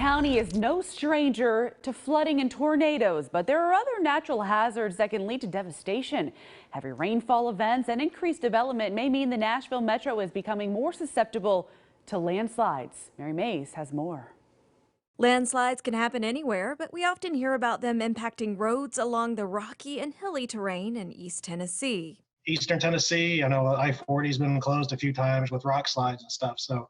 County is no stranger to flooding and tornadoes, but there are other natural hazards that can lead to devastation. Heavy rainfall events and increased development may mean the Nashville metro is becoming more susceptible to landslides. Mary Mays has more. Landslides can happen anywhere, but we often hear about them impacting roads along the rocky and hilly terrain in East Tennessee. Eastern Tennessee, I know I-40's been closed a few times with rock slides and stuff. So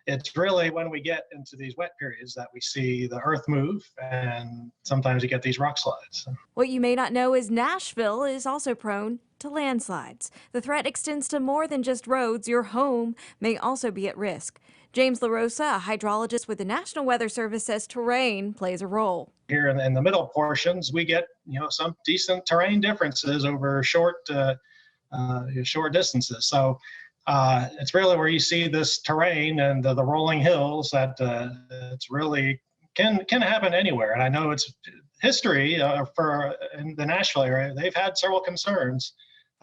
it's really when we get into these wet periods that we see the earth move, and sometimes you get these rock slides. What you may not know is Nashville is also prone to landslides. The threat extends to more than just roads. Your home may also be at risk. James LaRosa, a hydrologist with the National Weather Service, says terrain plays a role. Here in the middle portions, we get some decent terrain differences over short distances. So it's really where you see this terrain and the rolling hills that it's really can happen anywhere. And I know it's history in the Nashville area. They've had several concerns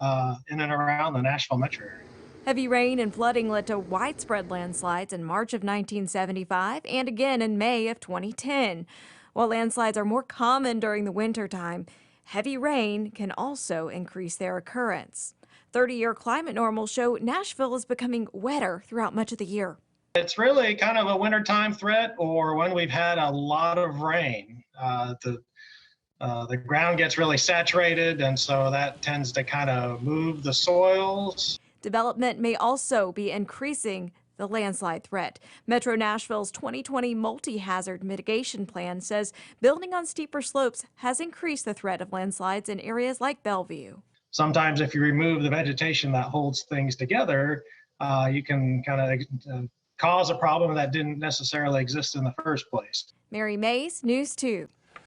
in and around the Nashville metro area. Heavy rain and flooding led to widespread landslides in March of 1975 and again in May of 2010. While landslides are more common during the wintertime, heavy rain can also increase their occurrence. 30-year climate normals show Nashville is becoming wetter throughout much of the year. It's really kind of a wintertime threat, or when we've had a lot of rain. The ground gets really saturated, and so that tends to kind of move the soils. Development may also be increasing the landslide threat. Metro Nashville's 2020 multi-hazard mitigation plan says building on steeper slopes has increased the threat of landslides in areas like Bellevue. Sometimes if you remove the vegetation that holds things together, you can kind of cause a problem that didn't necessarily exist in the first place. Mary Mays, News 2.